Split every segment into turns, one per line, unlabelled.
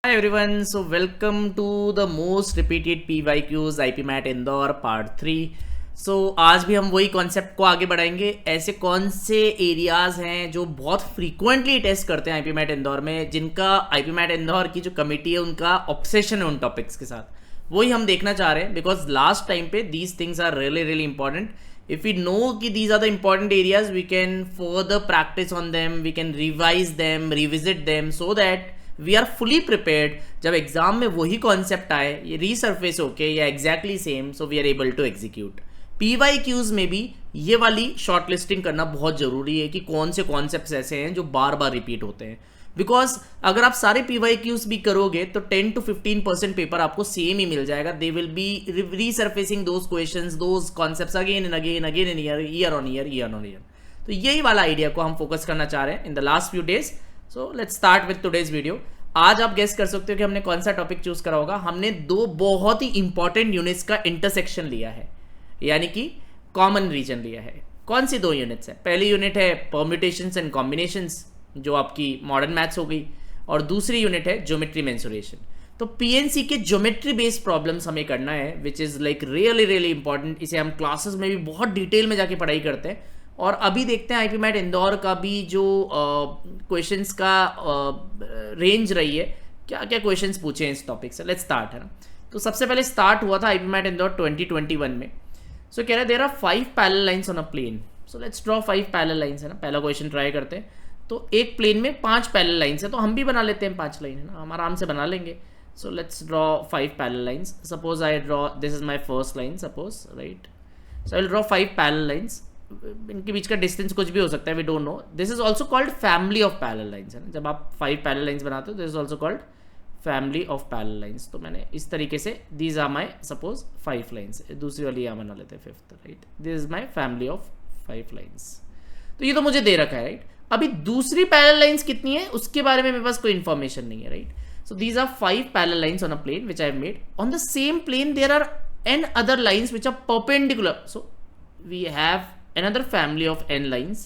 Hi everyone, so welcome to the most repeated PYQs IP MAT Indore part 3। आज भी हम वही कॉन्सेप्ट को आगे बढ़ाएंगे। ऐसे कौन से एरियाज हैं जो बहुत फ्रीक्वेंटली टेस्ट करते हैं आईपी मैट इंदौर में, जिनका आईपी मैट इंदौर की जो कमिटी है उनका ऑब्सेशन है उन टॉपिक्स के साथ, वही हम देखना चाह रहे हैं। बिकॉज लास्ट टाइम पे these things are really really important. if we know कि these are the important areas, we can further practice on them, we can revise them, revisit them so that we are fully prepared जब exam में वही concept आए, ये resurface होके या exactly same, so we are able to execute. PYQs में भी ये वाली शॉर्ट लिस्टिंग करना बहुत जरूरी है कि कौन से कॉन्सेप्ट्स ऐसे हैं जो बार बार रिपीट होते हैं। बिकॉज अगर आप सारे PYQs भी करोगे तो 10 to 15% पेपर आपको सेम ही मिल जाएगा। They will be रीसर्फेसिंग those questions, those concepts again and again again and year on year. तो यही वाला आइडिया को हम फोकस करना चाह रहे हैं in the last few days. So let's start with today's video. आज आप गेस कर सकते हो कि हमने कौन सा टॉपिक चूज करा होगा। हमने दो बहुत ही इंपॉर्टेंट यूनिट्स का इंटरसेक्शन लिया है, यानी कि कॉमन रीजन लिया है। कौन सी दो यूनिट्स है? पहली यूनिट है परम्यूटेशंस एंड कॉम्बिनेशंस, जो आपकी मॉडर्न मैथ्स हो गई, और दूसरी यूनिट है ज्योमेट्री मेंसुरेशन। तो पीएनसी के ज्योमेट्री बेस्ड प्रॉब्लम्स हमें करना है, which is like really really important. इसे हम क्लासेस में भी बहुत डिटेल में जाके पढ़ाई करते हैं। और अभी देखते हैं आईपी मैट इंदौर का भी जो क्वेश्चंस का रेंज रही है, क्या क्या क्वेश्चंस पूछे हैं इस टॉपिक से। लेट्स स्टार्ट, है ना। तो सबसे पहले स्टार्ट हुआ था आईपी मैट इंदौर 2021 में। सो कह रहे there are 5 parallel lines on a plane. So let's draw 5 parallel lines, है ना। पहला क्वेश्चन ट्राई करते हैं। तो एक प्लेन में 5 पैरेलल लाइंस है, तो हम भी बना लेते हैं 5 लाइन, है ना। हम आराम से बना लेंगे। So let's draw 5 parallel lines. Suppose I draw, this is my first line suppose, right. So I will draw 5 parallel lines. इनके बीच का डिस्टेंस कुछ भी हो सकता है, we don't know. This is also called family of parallel lines, है ना। जब आप 5 पैरेलल लाइंस बनाते हो, this is also called family of parallel lines. तो मैंने इस तरीके से, these are my suppose 5 lines, दूसरी वाली यहाँ बना लेते हैं 5th, right. This is my family of 5 lines. तो ये तो मुझे दे रखा है, राइट। अभी दूसरी पैरेलल लाइंस कितनी है उसके बारे में मेरे पास कोई इंफॉर्मेशन नहीं है, right. So these are 5 parallel lines on a plane which I have made. On the same plane there are n other lines which are perpendicular, so we have another family of n lines.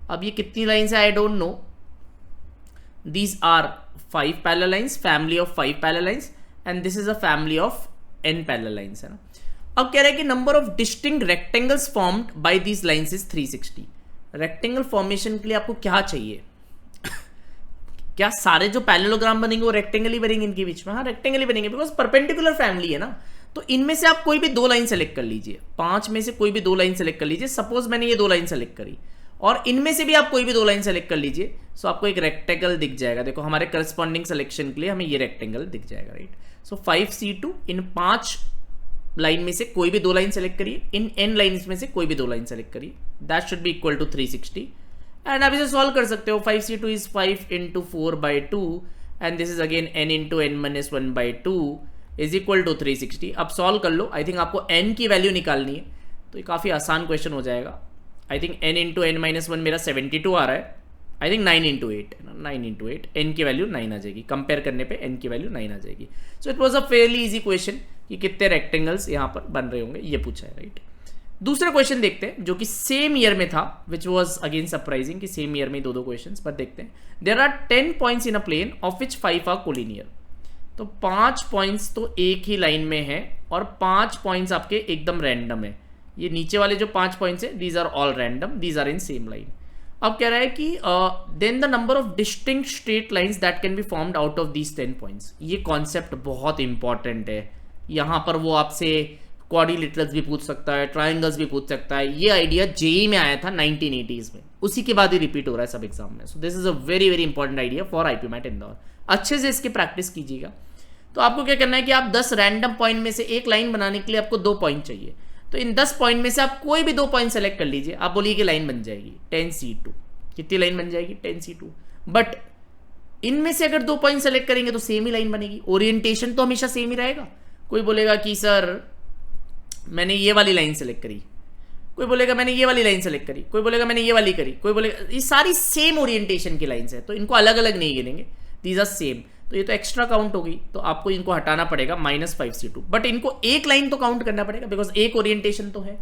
अब ये कितनी lines है I don't know. These are 5 parallel lines, family of 5 parallel lines, and this is a family of n parallel lines, है ना। अब कह रहा है कि number of distinct rectangles formed by these lines is 360। Rectangle formation के लिए आपको क्या चाहिए? क्या सारे जो पैरेललोग्राम बनेंगे वो रेक्टेंगल ही बनेंगे इनके बीच में? हाँ, रेक्टेंगल ही बनेंगे, बिकॉज परपेंडिकुलर फैमिली है ना। तो इनमें से आप कोई भी 2 लाइन सेलेक्ट कर लीजिए, 5 में से कोई भी 2 लाइन सेलेक्ट कर लीजिए। सपोज मैंने ये 2 लाइन सेलेक्ट करी, और इनमें से भी आप कोई भी 2 लाइन सेलेक्ट कर लीजिए, सो आपको एक रेक्टेंगल दिख जाएगा। देखो, हमारे करस्पॉन्डिंग सिलेक्शन के लिए हमें ये रेक्टेंगल दिख जाएगा, राइट। सो 5C2, इन 5 लाइन में से कोई भी 2 लाइन सेलेक्ट करिए, इन n लाइन्स में से कोई भी 2 लाइन सेलेक्ट करिए, that should be equal to 360। And आप इसे सॉल्व कर सकते हो। 5C2 is 5 into 4/2, and this is again n into n-1/2 is equal to 360। अब सॉल्व कर लो। आई थिंक आपको n की वैल्यू निकालनी है, तो ये काफ़ी आसान क्वेश्चन हो जाएगा। I think n into n-1 मेरा 72 आ रहा है। I think 9 into 8, 9 into 8, n की वैल्यू 9 आ जाएगी। कंपेयर करने पे n की वैल्यू 9 आ जाएगी। So it was a fairly easy question कि कितने रेक्टेंगल्स यहाँ पर बन रहे होंगे, ये पूछा है, राइट। दूसरा क्वेश्चन देखते हैं जो कि सेम ईयर में था, विच वॉज अगेन सरप्राइजिंग कि सेम ईयर में 2 क्वेश्चन। पर देखते हैं। There are 10 points in a plane of which 5 are collinear. तो 5 पॉइंट्स तो एक ही लाइन में है, और 5 पॉइंट्स आपके एकदम रैंडम है। ये नीचे वाले जो 5 पॉइंट्स है, these are all random, these are in same line. अब कह रहा है कि then the number of distinct straight lines that can be formed out of these 10 points. ये कॉन्सेप्ट बहुत इंपॉर्टेंट है। यहाँ पर वो आपसे क्वाड्रिलेटरल्स भी पूछ सकता है, ट्राइंगल्स भी पूछ सकता है। ये आइडिया जेई में आया था 1980s में, उसी के बाद ही रिपीट हो रहा है सब एग्जाम में। So this is a very very important idea for IP MAT Indore. अच्छे से इसकी प्रैक्टिस कीजिएगा। तो आपको क्या करना है कि आप 10 रैंडम पॉइंट में से एक लाइन बनाने के लिए आपको 2 पॉइंट चाहिए। तो इन 10 पॉइंट में से आप कोई भी 2 पॉइंट सेलेक्ट कर लीजिए। आप बोलिए कि लाइन बन जाएगी 10C2। कितनी लाइन बन जाएगी? 10C2। बट इनमें से अगर 2 पॉइंट सेलेक्ट करेंगे तो सेम ही लाइन बनेगी। ओरिएंटेशन तो हमेशा सेम ही रहेगा। कोई बोलेगा कि सर मैंने ये वाली लाइन सेलेक्ट करी, कोई बोलेगा मैंने ये वाली लाइन सेलेक्ट करी, कोई बोलेगा मैंने ये वाली करी, कोई बोलेगा, ये सारी सेम ओरिएंटेशन की लाइंस है, तो इनको अलग अलग नहीं गिनेंगे। These are same. तो ये तो एक्स्ट्रा काउंट होगी, तो आपको इनको हटाना पड़ेगा -5C2। बट इनको एक लाइन तो काउंट करना पड़ेगा, बिकॉज एक ओरिएंटेशन तो है,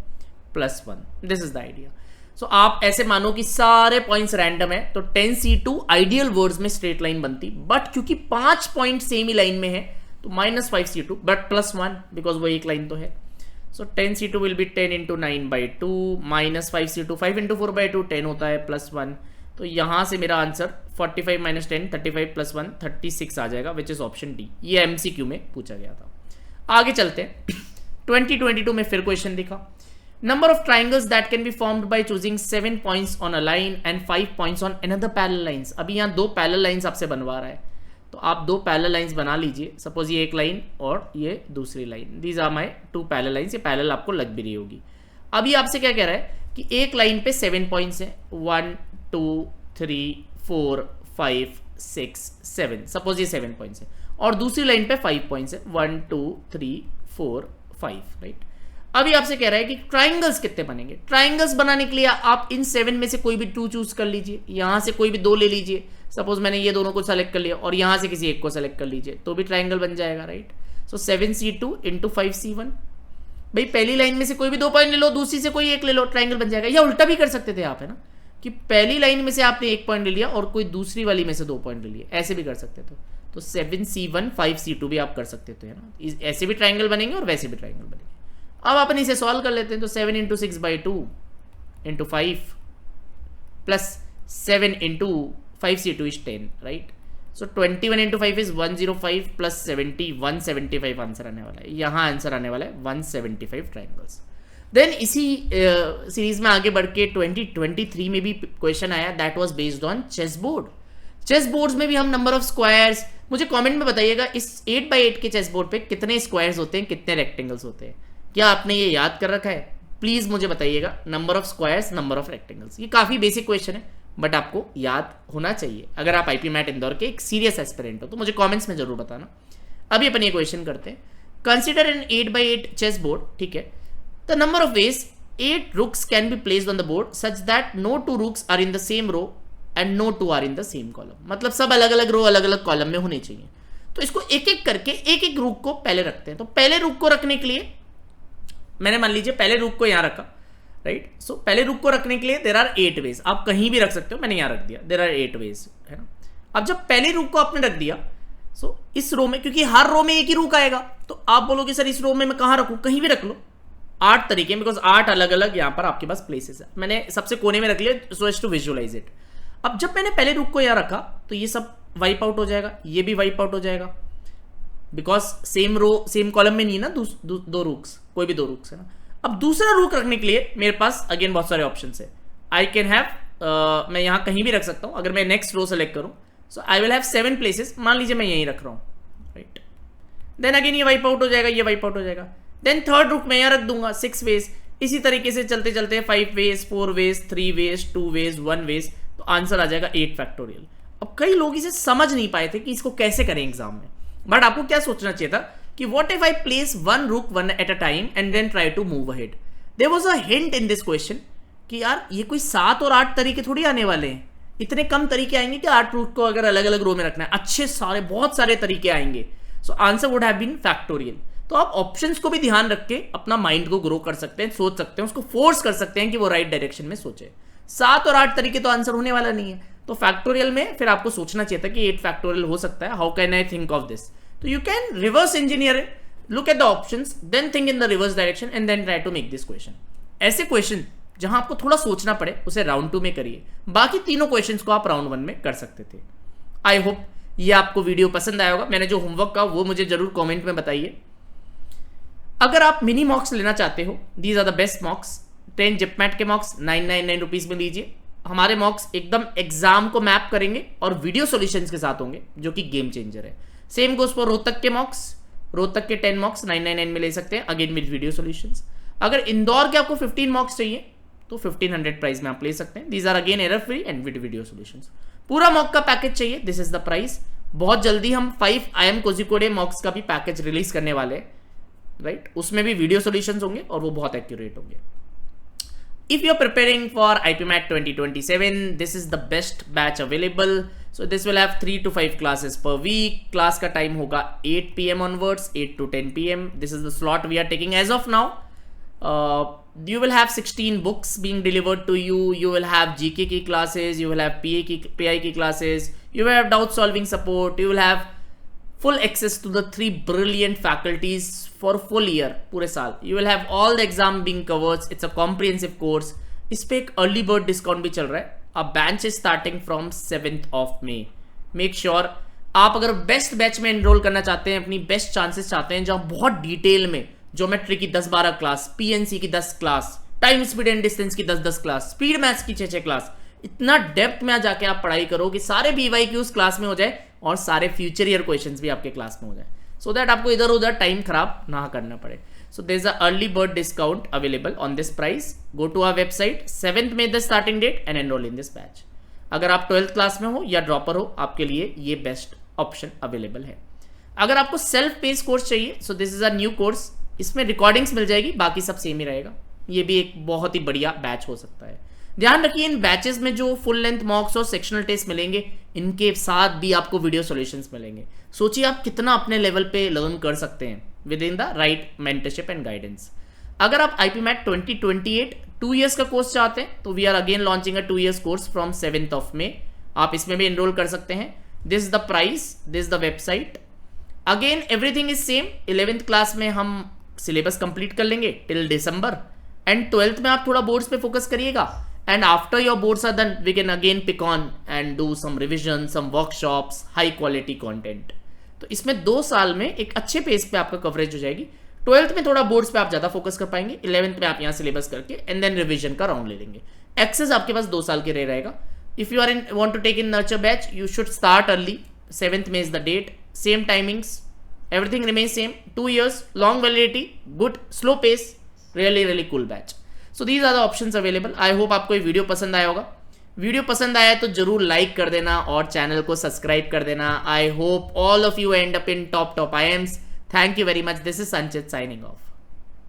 +1। This is the idea. So आप ऐसे मानो कि सारे पॉइंट्स रैंडम है, तो 10C2 आइडियल वर्ड्स में स्ट्रेट लाइन बनती, बट क्योंकि 5 पॉइंट सेम ही लाइन में है तो -5C2 बट +1 बिकॉज वो एक लाइन तो है. सो 10C2 will be 10 into 9/2 -5C2 5 into 4/2 10 होता है +1. तो यहां से मेरा आंसर 45 - 10 35 + 1 36 आ जाएगा, विच इज ऑप्शन डी. ये MCQ में पूछा गया था. आगे चलते हैं. 2022 में फिर क्वेश्चन दिखा. Number of triangles that can be formed by choosing 7 points on a line and 5 points on another parallel lines. अभी यहाँ 2 पैरेलल लाइंस आपसे बनवा रहा है, तो आप 2 पैरेलल लाइंस बना लीजिए. सपोज ये एक लाइन और ये दूसरी line. These are my 2 parallel lines. ये पैरेलल आपको लग भी रही होगी. अभी आपसे क्या कह रहा है कि एक लाइन पे 7 पॉइंट्स हैं, 1 2 3 4 5 6 7. सपोज ये 7 पॉइंट्स है और दूसरी लाइन पे 5 पॉइंट्स है, 1 2 3 4 5. राइट. अभी आपसे कह रहा है कि ट्राइंगल्स कितने बनेंगे. ट्राइंगल्स बनाने के लिए आप इन 7 में से कोई भी 2 चूज कर लीजिए, यहां से कोई भी 2 ले लीजिए. सपोज मैंने ये दोनों को सेलेक्ट कर लिया और यहां से किसी एक को सेलेक्ट कर लीजिए, तो भी ट्राइंगल बन जाएगा. राइट. सो 7C2 इंटू 5C1. भाई पहली लाइन में से कोई भी 2 पॉइंट ले लो, दूसरी से कोई एक ले लो, ट्राइंगल बन जाएगा. या उल्टा भी कर सकते थे आप, है ना, कि पहली लाइन में से आपने 1 पॉइंट ले लिया और कोई दूसरी वाली में से 2 पॉइंट ले लिए, ऐसे भी कर सकते थे. तो 7C1 5C2 भी आप कर सकते थे, है ना. ऐसे भी ट्राइंगल बनेंगे और वैसे भी ट्राइंगल बनेंगे. अब अपन इसे सॉल्व कर लेते हैं. तो 7 into 6/2 into 5 plus 7 into 5C2 is 10. Right. So 21 into 5 is 105 plus 70 175 answer आने वाला है. यहाँ आंसर आने वाला है 175 ट्राइंगल्स. देन इसी सीरीज में आगे बढ़ के 2023 में भी क्वेश्चन आया, that was based on chess board. Chess boards में भी हम नंबर ऑफ स्क्वायर्स, मुझे कमेंट में बताइएगा इस 8x8 के चेस बोर्ड पे कितने स्क्वायर्स होते हैं, कितने रेक्टेंगल्स होते हैं. क्या आपने ये याद कर रखा है? प्लीज मुझे बताइएगा. Number of squares, number of rectangles. ये काफी बेसिक क्वेश्चन है बट आपको याद होना चाहिए अगर आप आईपी मैट इंदौर के एक सीरियस एस्पिरेंट हो, तो मुझे कमेंट्स में जरूर बताना. अभी अपन ये क्वेश्चन करते हैं. Consider an 8x8 chess board. ठीक है. The number of ways 8 rooks can be placed on the board such that no 2 rooks are in the same row and no 2 are in the same column. मतलब सब अलग अलग रो अलग अलग column में होने चाहिए. तो इसको एक एक करके एक एक रूक को पहले रखते हैं. तो पहले रूक को रखने के लिए मैंने मान लीजिए पहले रूक को यहां रखा. राइट. सो पहले रूक को रखने के लिए देयर आर 8 वेज. आप कहीं भी रख सकते हो, मैंने यहां रख दिया. देयर आर 8 वेज, है ना. अब जब पहले रूक को आपने रख दिया, सो इस रो में, क्योंकि हर रो में एक ही रूक आएगा, तो आप बोलोगे सर इस रो में मैं कहां रखूं, कहीं भी रख लो. 8 तरीके, बिकॉज 8 अलग अलग यहां पर आपके पास प्लेसेस है. मैंने सबसे कोने में रख लिया so as to visualize it. अब जब मैंने पहले रूक को यहां रखा तो ये सब वाइप आउट हो जाएगा, ये भी वाइप आउट हो जाएगा, because same row same column में नहीं है ना. दो रूक्स, कोई भी 2 रूक्स है ना. अब दूसरा रूक रखने के लिए मेरे पास अगेन बहुत सारे ऑप्शन है. आई कैन हैव, मैं यहां कहीं भी रख सकता हूं. अगर मैं नेक्स्ट रो सेलेक्ट करूं, सो आई विल हैव 7 प्लेसेस. मान लीजिए मैं यहीं रख रहा हूं. राइट. देन अगेन ये वाइप आउट हो जाएगा, ये वाइप आउट हो जाएगा. देन थर्ड रूक मैं यहां रख दूंगा, 6 वेज. इसी तरीके से चलते चलते 5 ways, 4 ways, 3 ways, 2 ways, 1 ways. तो आंसर आ जाएगा 8 फैक्टोरियल. अब कई लोग इसे समझ नहीं पाए थे कि इसको कैसे करें एग्जाम में, बट आपको क्या सोचना चाहिए था कि what if I place one rook one at a time and then try to move ahead. There was a hint in this question कि यार ये कोई 7 और 8 तरीके थोड़ी आने वाले हैं. इतने कम तरीके आएंगे कि 8 रूक को अगर अलग अलग रो में रखना है. अच्छे सारे बहुत सारे तरीके आएंगे. So answer would have been factorial. तो आप ऑप्शंस को भी ध्यान रख के अपना माइंड को ग्रो कर सकते हैं, सोच सकते हैं, उसको फोर्स कर सकते हैं कि वो राइट डायरेक्शन में सोचे. 7 और 8 तरीके तो आंसर होने वाला नहीं है. तो फैक्टोरियल में फिर आपको सोचना चाहिए था कि 8 फैक्टोरियल हो सकता है. How can I think of this? So you can reverse engineer it, look at the options, then think in the reverse direction and then try to make this question. ऐसे क्वेश्चन जहां आपको थोड़ा सोचना पड़े उसे राउंड 2 में करिए. बाकी तीनों क्वेश्चंस को आप राउंड 1 में कर सकते थे. आई होप ये आपको वीडियो पसंद आया होगा. मैंने जो होमवर्क का वो मुझे जरूर कमेंट में बताइए. अगर आप मिनी मॉक्स लेना चाहते हो, these are the best mocks. 10 JIPMAT के मॉक्स 999 रुपीज में लीजिए. हमारे मॉक्स एकदम एग्जाम को मैप करेंगे और वीडियो सॉल्यूशंस के साथ होंगे, जो कि गेम चेंजर है. सेम गोज फॉर रोहतक के मॉक्स. रोहतक के 10 मॉक्स 999 में ले सकते हैं, अगेन विद वीडियो सॉल्यूशंस. अगर इंदौर के आपको 15 मॉक्स चाहिए तो 1500 प्राइस में आप ले सकते हैं. These are again error free and with video solutions. पूरा मॉक का पैकेज चाहिए, दिस इज द प्राइस. बहुत जल्दी हम 5 IIM कोझिकोड मॉक्स का भी पैकेज रिलीज करने वाले हैं. राइट. उसमें भी वीडियो सॉल्यूशंस होंगे और वो बहुत एक्यूरेट होंगे. If you're preparing for IPMAT 2027, this is the best batch available. So this will have 3 to 5 classes per week. Class का time होगा 8 PM onwards, 8 to 10 PM. This is the slot we are taking as of now. You will have 16 books being delivered to you. You will have GK की classes, you will have PI की classes, you will have doubt solving support, you will have full access to the 3 brilliant faculties for full year, पूरे साल. You will have all the exam being covered. It's a comprehensive course. इस पे एक early bird discount भी चल रहा है. A batch is starting from 7th of May. Make sure आप अगर बेस्ट बैच में एनरोल करना चाहते हैं, अपनी बेस्ट चांसेस चाहते हैं, जहाँ बहुत डिटेल में ज्योमेट्री की 10-12 क्लास, पीएनसी की 10 class, time speed and distance की 10-10 क्लास, स्पीड मैथ्स की 6-6 क्लास, इतना डेप्थ में जाके आप पढ़ाई करो कि सारे पीवाईक्यूज क्लास में हो जाए और सारे फ्यूचर ईयर क्वेश्चंस भी आपके क्लास में हो जाए, सो दैट आपको इधर उधर टाइम खराब ना करना पड़े. So there's a early bird discount available on this price. Go to our website, 7th May the starting date, and enroll in this batch. अगर आप 12th क्लास में हो या ड्रॉपर हो, आपके लिए ये बेस्ट ऑप्शन अवेलेबल है. अगर आपको सेल्फ पेस कोर्स चाहिए, सो this is a new course. इसमें रिकॉर्डिंग्स मिल जाएगी, बाकी सब सेम ही रहेगा. ये भी एक बहुत ही बढ़िया बैच हो सकता है. ध्यान रखिए, इन बैचेस में जो फुल लेंथ मॉक्स और सेक्शनल टेस्ट मिलेंगे, इनके साथ भी आपको वीडियो सॉल्यूशंस मिलेंगे. सोचिए आप कितना अपने लेवल पे लर्न कर सकते हैं with in the right mentorship and guidance. अगर आप IPMAT 2028 2 years का कोर्स चाहते हैं, तो we are again launching a 2 years course from 7th of May. आप इसमें भी एनरोल कर सकते हैं. This the price, this the website. Again everything is same. 11th class में हम सिलेबस कंप्लीट कर लेंगे टिल दिसंबर, एंड 12th में आप थोड़ा बोर्ड्स पे फोकस करिएगा, and after your boards are done we can again pick on and do some revision, some workshops, high quality content. तो इसमें 2 साल में एक अच्छे पेस पे आपका कवरेज हो जाएगी. 12th में थोड़ा बोर्ड्स पे आप ज्यादा फोकस कर पाएंगे, 11th में आप यहाँ सिलेबस करके एंड देन रिविजन का राउंड ले लेंगे. एक्सेस आपके पास 2 साल के रहेगा. If you are in want to take in nurture batch, you should start early. 7th May is the date, same timings, everything remains same. 2 years, long validity, good slow pace, really cool batch. So these are the options available. I hope आपको ये video पसंद आया होगा. Video पसंद आया तो जरूर like कर देना और चैनल को सब्सक्राइब कर देना. I hope all of you and up in top IIMs. Thank you very much. This is संचित साइनिंग ऑफ.